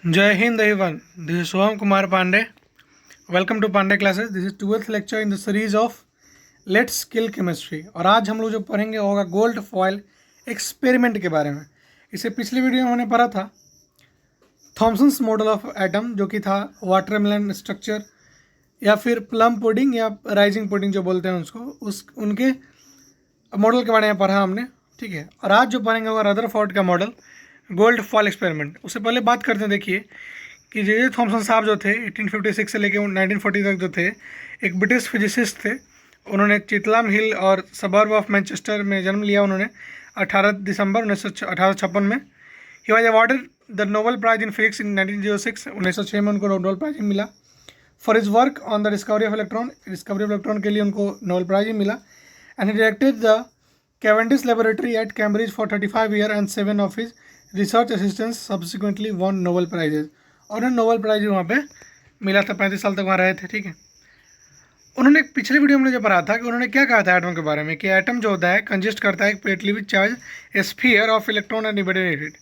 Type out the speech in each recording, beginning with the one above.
जय Hind everyone, this is Soham Kumar Pandey. Welcome to Pandey classes. This is 12th lecture in the series of let's kill chemistry. और आज हम लोग जो पढ़ेंगे होगा गोल्ड फॉयल एक्सपेरिमेंट के बारे में. इससे पिछले वीडियो में हमने पढ़ा था थॉमसन्स मॉडल ऑफ एटम, जो कि था वाटरमेलन स्ट्रक्चर या फिर प्लम पुडिंग या राइजिंग पुडिंग जो बोलते हैं उसको, उनके मॉडल के बारे में पढ़ा हमने. ठीक है. और आज जो पढ़ेंगे वो रदरफोर्ड का मॉडल गोल्ड फॉयल एक्सपेरिमेंट. उससे पहले बात करते हैं. देखिए कि जे थॉमसन साहब जो थे 1856 से लेकर 1940 तक जो थे, एक ब्रिटिश फिजिसिस्ट थे. उन्होंने चितलाम हिल और सबर्ब ऑफ मैनचेस्टर में जन्म लिया. उन्होंने 18 दिसंबर 1856 में. He was awarded the Nobel prize in physics in 1906. 1906 में उनको नोबेल प्राइज मिला for his work on the discovery of electron. Discovery of electron के लिए उनको नोबेल प्राइज मिला. And he directed the Cavendish Laboratory at Cambridge for 35 years and 7 of his research assistants subsequently won Nobel Prizes. और उन्हें Nobel prize वहाँ पे मिला था. 35 साल तक वहाँ रहे थे. ठीक है. उन्होंने पिछले वीडियो में जो पढ़ा था कि उन्होंने क्या कहा था एटम के बारे में, कि एटम जो होता है कंजिस्ट करता है एक positively charge sphere of electron and embedded.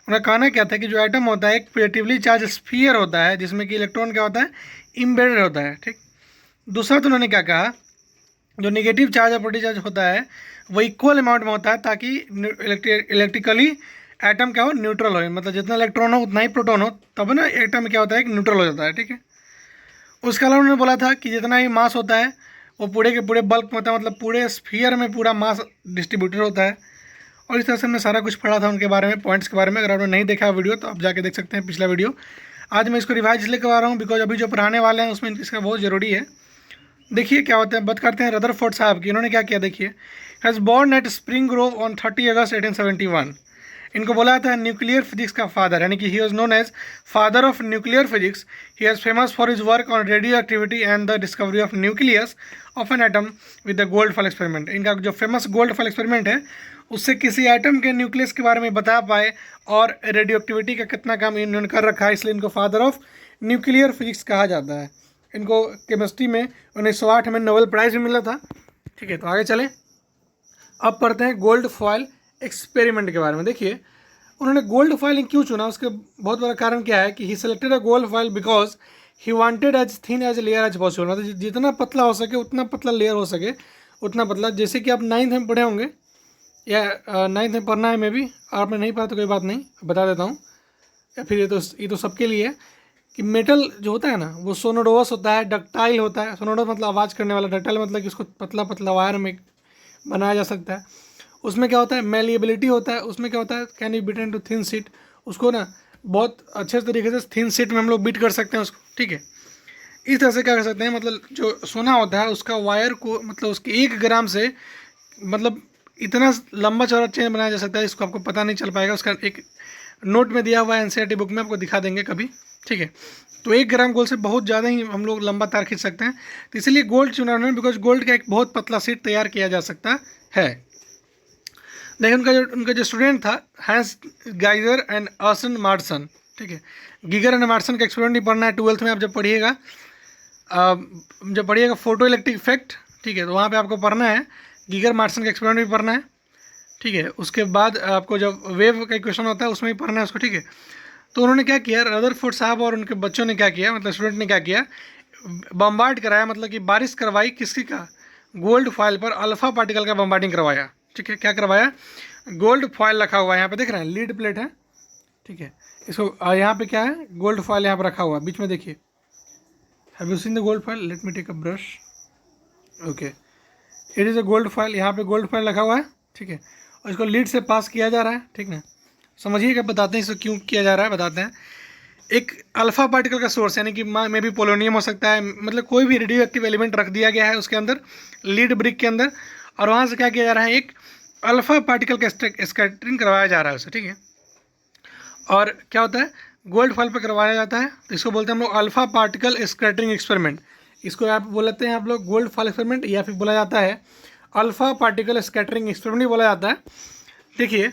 उन्हें कहना क्या था कि जो एटम होता है एक पेटिवली चार्ज स्फीयर होता है जिसमें कि इलेक्ट्रॉन क्या होता है, इम्बेडेड होता है. ठीक. दूसरा तो उन्होंने क्या कहा, जो नेगेटिव चार्ज और पॉजिटिव चार्ज होता है वो इक्वल अमाउंट में होता है ताकि इलेक्ट्रिकली एटम क्या हो, न्यूट्रल हो. मतलब जितना इलेक्ट्रॉन हो उतना ही प्रोटॉन हो, तब ना एटम क्या होता है, न्यूट्रल हो जाता है. ठीक है. उसके अलावा उन्होंने बोला था कि जितना ही मास होता है वो पूरे के पूरे बल्क में होता है, मतलब पूरे स्फीयर में पूरा मास डिस्ट्रीब्यूटेड होता है. और इस तरह से हमने सारा कुछ पढ़ा था उनके बारे में, पॉइंट्स के बारे में. अगर आपने नहीं देखा वीडियो तो आप जाके देख सकते हैं पिछला वीडियो. आज मैं इसको रिवाइज इसलिए करवा रहा हूँ बिकॉज अभी जो पढ़ाने वाले हैं उसमें इसका बहुत ज़रूरी है. देखिए क्या होता है, बात करते हैं रदरफोर्ड साहब की. उन्होंने क्या किया, देखिए. Has born at spring Grove on 30 अगस्त 1871. इनको बोला जाता है न्यूक्लियर फिजिक्स का फादर, यानी कि he was known as father of nuclear physics. He has famous for his work on radio activity and the discovery of nucleus of an atom with the gold foil experiment. इनका जो famous gold foil experiment है उससे किसी atom के nucleus के बारे में बता पाए और रेडियो एक्टिविटी का कितना काम इन्होंने कर रखा है, इसलिए इनको फादर ऑफ न्यूक्लियर फिजिक्स कहा जाता है. इनको केमिस्ट्री में 1908 में नोबेल प्राइज़ भी मिला था. ठीक है. तो आगे चलें. अब पढ़ते हैं गोल्ड फॉयल एक्सपेरिमेंट के बारे में. देखिए उन्होंने गोल्ड फॉयल क्यों चुना, उसके बहुत बड़ा कारण क्या है कि he selected a gold foil because he wanted as thin as layer as possible. मतलब जितना पतला हो सके उतना पतला लेयर हो सके उतना पतला. जैसे कि आप 9th में पढ़े होंगे या 9th में पढ़ना है, मे भी आपने नहीं पढ़ा तो कोई बात नहीं, बता देता हूँ. या फिर ये तो सबके लिए है कि मेटल जो होता है ना वो सोनोडोवस होता है, डक्टाइल होता है. सोनोडोवस मतलब आवाज़ करने वाला, डक्टाइल मतलब कि उसको पतला पतला वायर में बनाया जा सकता है. उसमें क्या होता है, मेलिएबिलिटी होता है. उसमें क्या होता है, can be beaten to thin sheet. उसको ना बहुत अच्छे तरीके से थिन सीट में हम लोग बीट कर सकते हैं उसको. ठीक है. इस तरह से क्या कर सकते हैं, मतलब जो सोना होता है उसका वायर को, मतलब उसके 1 ग्राम से मतलब इतना लंबा चौड़ा चेन बनाया जा सकता है. इसको आपको पता नहीं चल पाएगा. उसका एक नोट में दिया हुआ है एनसीईआरटी बुक में, आपको दिखा देंगे कभी. ठीक है. तो 1 ग्राम गोल्ड से बहुत ज़्यादा ही हम लोग लंबा तार खींच सकते हैं. तो इसलिए गोल्ड चुना उन्होंने बिकॉज गोल्ड का एक बहुत पतला सीट तैयार किया जा सकता है. देखिए उनका जो स्टूडेंट था हैंस गाइजर एंड अर्सन मार्सन. ठीक है. गीगर एंड मार्सन का एक्सपेरिमेंट नहीं पढ़ना है 12th में. आप जब पढ़िएगा फोटो इलेक्ट्रिक इफेक्ट. ठीक है. तो वहाँ पे आपको पढ़ना है गीगर मार्सन का एक्सपेरिमेंट भी पढ़ना है. ठीक है. उसके बाद आपको जब वेव का क्वेश्चन होता है उसमें भी पढ़ना है उसको. ठीक है. तो उन्होंने क्या किया, रदरफोर्ड साहब और उनके बच्चों ने क्या किया, मतलब स्टूडेंट ने क्या किया, बम्बार्ड कराया, मतलब कि बारिश करवाई किसकी का, गोल्ड फॉयल पर अल्फा पार्टिकल का बम्बार्डिंग करवाया. ठीक है. क्या करवाया, गोल्ड फॉयल रखा हुआ है यहाँ पे, देख रहे हैं लीड प्लेट है. ठीक है. इसको यहाँ पे क्या है, गोल्ड फॉयल यहाँ पर रखा हुआ है बीच में. देखिए, have you seen the gold foil, let me take a brush. Okay, it is a gold foil. यहाँ पे गोल्ड फॉयल रखा हुआ है. ठीक है. और इसको लीड से पास किया जा रहा है. ठीक है. समझिएगा, बताते हैं इसको क्यों किया जा रहा है, बताते हैं. एक अल्फा पार्टिकल का सोर्स, यानी कि में भी पोलोनियम हो सकता है, मतलब कोई भी रेडियो एक्टिव एलिमेंट रख दिया गया है उसके अंदर, लीड ब्रिक के अंदर. और वहाँ से क्या किया जा रहा है, एक अल्फा पार्टिकल का स्कैटरिंग करवाया जा रहा है उसे. ठीक है. और क्या होता है, गोल्ड फॉयल पर करवाया जाता है. तो इसको बोलते हैं हम लोग अल्फा पार्टिकल स्कैटरिंग एक्सपेरिमेंट. इसको आप बोलते हैं आप लोग गोल्ड फॉयल एक्सपेरिमेंट, या फिर बोला जाता है अल्फा पार्टिकल स्कैटरिंग एक्सपेरिमेंट भी बोला जाता है. देखिए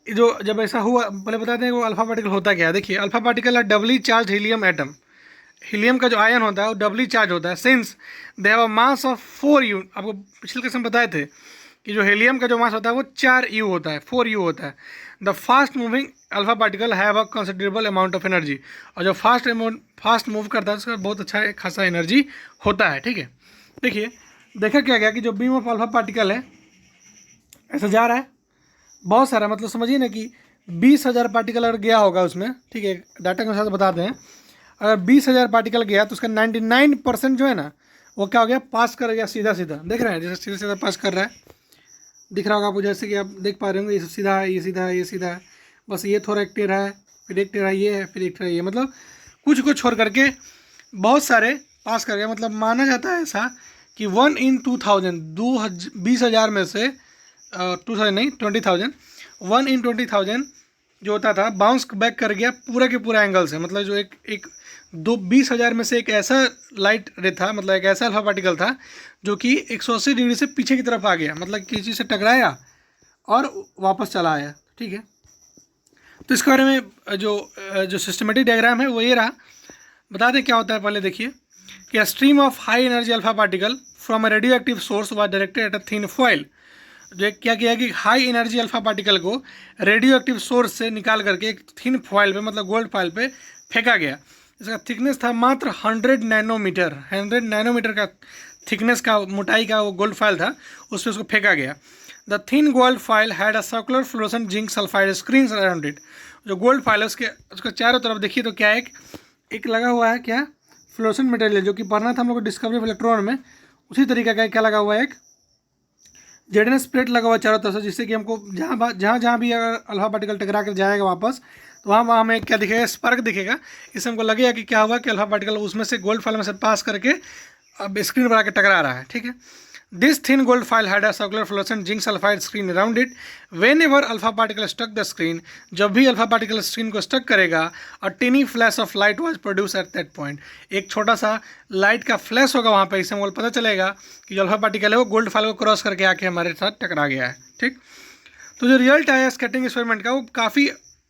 जो जब ऐसा हुआ, पहले बताते हैं वो अल्फा पार्टिकल होता क्या है. देखिए अल्फा पार्टिकल है डबली चार्ज हीलियम एटम. हीलियम का जो आयन होता है वो डबली चार्ज होता है since they have a mass of 4U. आपको पिछले क्वेश्चन बताए थे कि जो हीलियम का जो मास होता है वो 4U होता है, 4U होता है. The fast moving alpha particle have a considerable amount of energy, और जो फास्ट मूव करता है उसका बहुत अच्छा एक खासा एनर्जी होता है। ठीक है, देखिए देखा क्या गया कि जो बीम ऑफ अल्फा पार्टिकल है ऐसा जा रहा है बहुत सारा, मतलब समझिए ना कि 20,000 पार्टिकल अगर गया होगा उसमें, ठीक है, डाटा के साथ बताते हैं, अगर 20,000 पार्टिकल गया तो उसका 99% जो है ना वो क्या हो गया, पास कर गया सीधा सीधा। देख रहे हैं जैसे सीधा सीधा पास कर रहा है, दिख रहा होगा आपको, जैसे कि आप देख पा रहे होंगे, ये सब सीधा है, ये सीधा है, ये सीधा है, बस ये थोड़ा एक टेढ़ा है, फिर एक टेढ़ा ये है, फिर एक टेढ़ा ये, मतलब कुछ को छोड़ करके बहुत सारे पास कर गया। मतलब माना जाता है ऐसा कि 1 in 2000, 20,000 में से 2000 नहीं 20,000, 1 in 20,000 जो होता था बाउंस बैक कर गया पूरा के पूरा एंगल से। मतलब जो एक 20,000 में से एक ऐसा लाइट रे था, मतलब एक ऐसा अल्फा पार्टिकल था जो कि 180 डिग्री से पीछे की तरफ आ गया, मतलब किसी से टकराया और वापस चला आया। ठीक है, तो इसके बारे में जो सिस्टमेटिक डायग्राम है वो ये रहा। बता दें क्या होता है, पहले देखिए कि stream of high energy alpha particle from a radio active source was directed at a thin foil. जो क्या किया कि हाई एनर्जी अल्फा पार्टिकल को रेडियो एक्टिव सोर्स से निकाल करके एक थिन फॉइल पे, मतलब गोल्ड फॉइल पे फेंका गया। इसका थिकनेस था मात्र 100 नैनोमीटर, 100 नैनोमीटर का थिकनेस का मोटाई का वो गोल्ड फॉइल था, उस पर उसको फेंका गया। The thin gold foil had a circular fluorescent zinc sulphide screen around it. जो गोल्ड फाइल है उसके चारों तरफ देखिए तो क्या एक लगा हुआ है, क्या फ्लोरोसेंट मटेरियल, जो कि पढ़ना था हम लोग को डिस्कवरी ऑफ इलेक्ट्रॉन में, उसी तरीके का क्या लगा हुआ है, एक जेडनेस प्लेट लगा हुआ चारों तरफ से, जिससे कि हमको जहाँ भी अगर अल्फा पार्टिकल टकरा कर जाएगा वापस तो वहाँ हमें क्या दिखेगा, स्पार्क दिखेगा। इससे हमको लगेगा कि क्या हुआ कि अल्फा पार्टिकल उसमें से गोल्ड फाइल में से पास करके अब स्क्रीन पर आकर टकरा रहा है। ठीक है, this thin gold foil had a circular fluorescent zinc sulphide screen around it. Whenever alpha particle struck the screen, जब भी अल्फा पार्टिकल स्क्रीन को स्टक करेगा, a tiny flash of light was produce at that point. एक छोटा सा light का flash होगा वहाँ पर, इससे हमको पता चलेगा कि जो अल्फा पार्टिकल है वो गोल्ड फाइल को क्रॉस करके आके हमारे साथ टकरा गया है। ठीक, तो जो रिजल्ट आया स्कैटरिंग एक्सपेरिमेंट का वो काफ़ी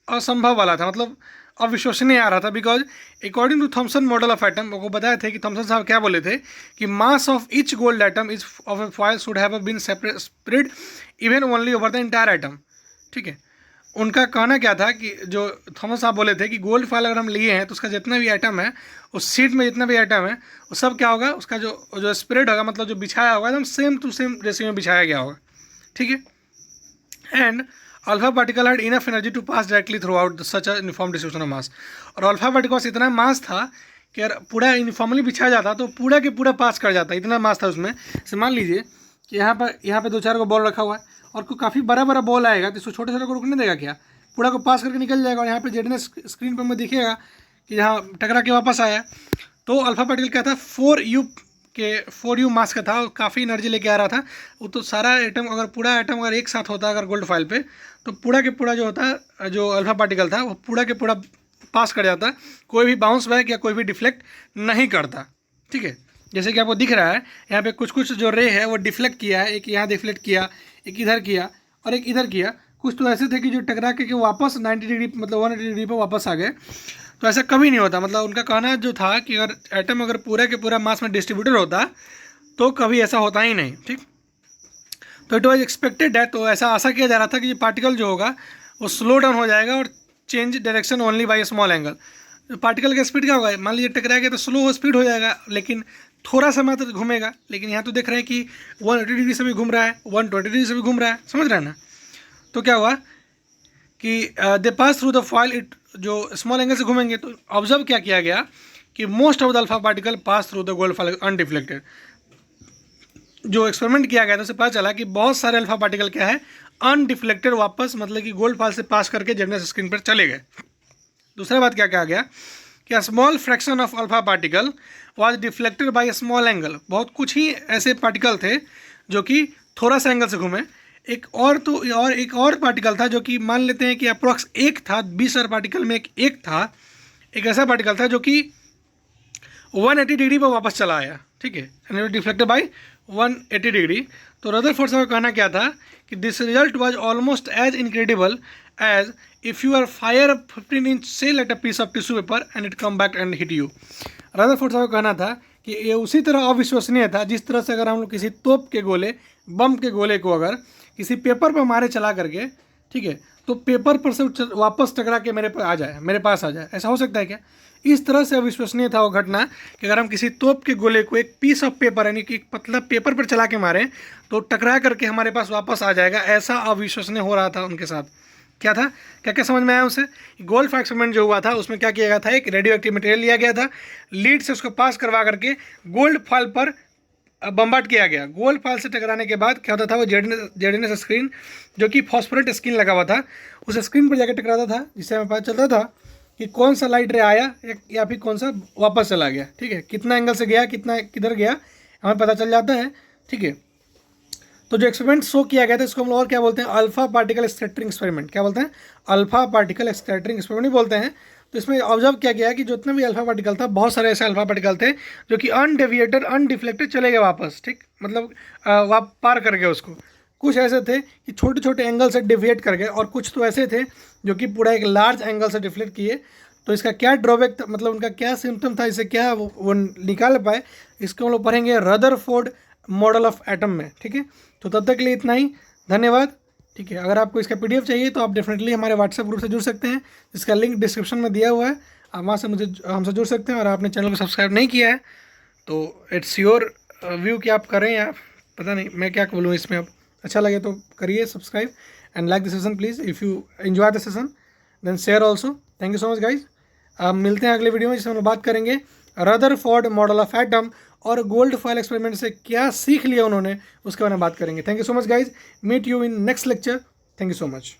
असंभव वाला था, मतलब अविश्वसनीय आ रहा था, because according to Thomson model of atom, वो बताए थे कि थॉमसन साहब क्या बोले थे कि mass of each gold atom is of a foil should have been spread even only over the entire atom. ठीक है, उनका कहना क्या था कि जो थॉमस साहब बोले थे कि गोल्ड फॉइल अगर हम लिए हैं तो उसका जितना भी आइटम है, उस सीट में जितना भी आइटम है वो सब क्या होगा, उसका जो स्प्रेड होगा, मतलब जो बिछाया होगा एकदम सेम टू सेम रेशियो में बिछाया गया होगा। ठीक है, and alpha particle had enough energy to pass directly throughout such a uniform distribution of mass. और अल्फा पार्टिकल से इतना मास था कि अगर पूरा यूनिफॉर्मली बिछाया जाता तो पूरा के पूरा पास कर जाता, इतना मास था उसमें से। मान लीजिए कि यहाँ पे 2-4 को बॉल रखा हुआ है और कोई काफ़ी बड़ा बॉल आएगा तो इसको छोटे छोटे को रुकने देगा क्या, पूरा को पास करके निकल जाएगा। और यहाँ पे जेडनेस स्क्रीन पर हमें दिखेगा कि यहाँ टकरा के वापस आया। तो अल्फा पार्टिकल क्या था, 4u मास का था, काफ़ी एनर्जी लेके आ रहा था वो। तो सारा एटम अगर पूरा एटम अगर एक साथ होता अगर गोल्ड फाइल पे, तो पूरा के पूरा जो होता जो अल्फा पार्टिकल था वो पूरा के पूरा पास कर जाता, कोई भी बाउंस बैक या कोई भी डिफ्लेक्ट नहीं करता। ठीक है, जैसे कि आपको दिख रहा है यहाँ पे कुछ जो रे है वो डिफ्लेक्ट किया है, एक यहाँ डिफ्लेक्ट किया, एक इधर किया और एक इधर किया। कुछ तो ऐसे थे कि जो टकरा के वापस 90 डिग्री मतलब 180 डिग्री पर वापस आ गए। तो ऐसा कभी नहीं होता, मतलब उनका कहना जो था कि अगर एटम अगर पूरा के पूरा मास में डिस्ट्रीब्यूटर होता तो कभी ऐसा होता ही नहीं। ठीक, तो इट वॉज एक्सपेक्टेड है, तो ऐसा आशा किया जा रहा था कि ये पार्टिकल जो होगा वो स्लो डाउन हो जाएगा और change direction only by small angle. Particle का स्पीड क्या होगा, मान लीजिए टकराएगा तो स्लो स्पीड हो जाएगा, लेकिन थोड़ा सा मात्र घूमेगा। लेकिन यहाँ तो देख रहे हैं कि 180 डिग्री से भी घूम रहा है, 120 डिग्री से भी घूम रहा है, समझ रहे हैं ना। तो क्या हुआ कि they pass through the foil, it जो स्मॉल एंगल से घूमेंगे। तो ऑब्जर्व क्या किया गया कि most of the alpha particle pass through the gold foil undeflected. जो एक्सपेरिमेंट किया गया था उससे पता चला कि बहुत सारे अल्फा पार्टिकल क्या है, अनडिफ्लेक्टेड वापस, मतलब कि गोल्ड फॉइल से पास करके जेडनेस स्क्रीन पर चले गए। दूसरा बात क्या कहा गया कि small fraction of alpha particle was deflected by small angle. बहुत कुछ ही ऐसे पार्टिकल थे जो कि थोड़ा सा एंगल से घूमे। एक और पार्टिकल था जो कि मान लेते हैं कि अप्रॉक्स एक था, 20,000 पार्टिकल में एक था, एक ऐसा पार्टिकल था जो कि 180 डिग्री पर वापस चला आया। ठीक है, डिफ्लेक्टेड बाय 180 डिग्री। तो रदरफोर्ड साहब का कहना क्या था कि this result was almost as incredible as if you are fire 15 inch shell at a piece of tissue paper and it come back and hit you. Rutherford साहब का कहना था कि ये उसी तरह अविश्वसनीय था जिस तरह से अगर हम लोग किसी तोप के गोले, बम के गोले को अगर किसी पेपर पर मारे चला करके, ठीक है, तो पेपर पर से वापस टकरा के मेरे पास आ जाए, ऐसा हो सकता है क्या? इस तरह से अविश्वसनीय था वो घटना कि अगर हम किसी तोप के गोले को एक पीस ऑफ पेपर यानी कि एक पतला पेपर पर चला के मारें तो टकरा करके हमारे पास वापस आ जाएगा, ऐसा अविश्वसनीय हो रहा था उनके साथ। क्या था, क्या क्या समझ में आया उसे? गोल्फ एक्सपेरिमेंट जो हुआ था उसमें क्या किया गया था, एक रेडियो एक्टिव मटेरियल लिया गया था, लीड से उसको पास करवा करके गोल्ड फॉइल पर बम्बार्ड किया गया। गोल्ड फॉइल से टकराने के बाद क्या होता था, वो जेडीएनएस स्क्रीन जो कि फॉस्फोरेट स्क्रीन लगा हुआ था, उस स्क्रीन पर जाकर टकराता था, जिससे हमें पता चलता था कि कौन सा लाइट रे आया या फिर कौन सा वापस चला गया। ठीक है, कितना एंगल से गया, कितना किधर गया, हमें पता चल जाता है। ठीक है, तो जो एक्सपेरिमेंट शो किया गया था इसको हम लोग और क्या बोलते हैं, अल्फा पार्टिकल स्कैटरिंग एक्सपेरिमेंट। क्या बोलते हैं? अल्फा पार्टिकल स्कैटरिंग एक्सपेरिमेंट ही बोलते हैं। तो इसमें ऑब्जर्व किया गया कि जितना भी अल्फा पार्टिकल था, बहुत सारे ऐसे अल्फा पार्टिकल थे जो कि अनडेविएटेड अनडिफ्लेक्टेड चले गए वापस। ठीक, मतलब पार कर गए उसको। कुछ ऐसे थे कि छोटे छोटे एंगल से डिविएट कर गए, और कुछ तो ऐसे थे जो कि पूरा एक लार्ज एंगल से डिफ्लेक्ट किए। तो इसका क्या ड्रॉबैक था, मतलब उनका क्या सिम्टम था, इसे क्या वो निकाल पाए, इसको हम लोग पढ़ेंगे रदरफोर्ड मॉडल ऑफ एटम में। ठीक है, तो तब तक के लिए इतना ही, धन्यवाद। ठीक है, अगर आपको इसका पीडीएफ चाहिए तो आप डेफिनेटली हमारे व्हाट्सएप ग्रुप से जुड़ सकते हैं, इसका लिंक डिस्क्रिप्शन में दिया हुआ है, आप वहाँ से हमसे जुड़ सकते हैं। और आपने चैनल को सब्सक्राइब नहीं किया है तो इट्स योर व्यू कि आप करें या पता नहीं मैं क्या बोलूँ इसमें। अब अच्छा लगे तो करिए subscribe and like the session please. If you enjoy the session then share also. Thank you so much guys. अब मिलते हैं अगले वीडियो में, जिसमें हम बात करेंगे रदरफोर्ड मॉडल ऑफ एटम और गोल्ड फॉइल एक्सपेरिमेंट से क्या सीख लिया उन्होंने, उसके बारे में बात करेंगे। Thank you so much guys, meet you in next lecture. Thank you so much.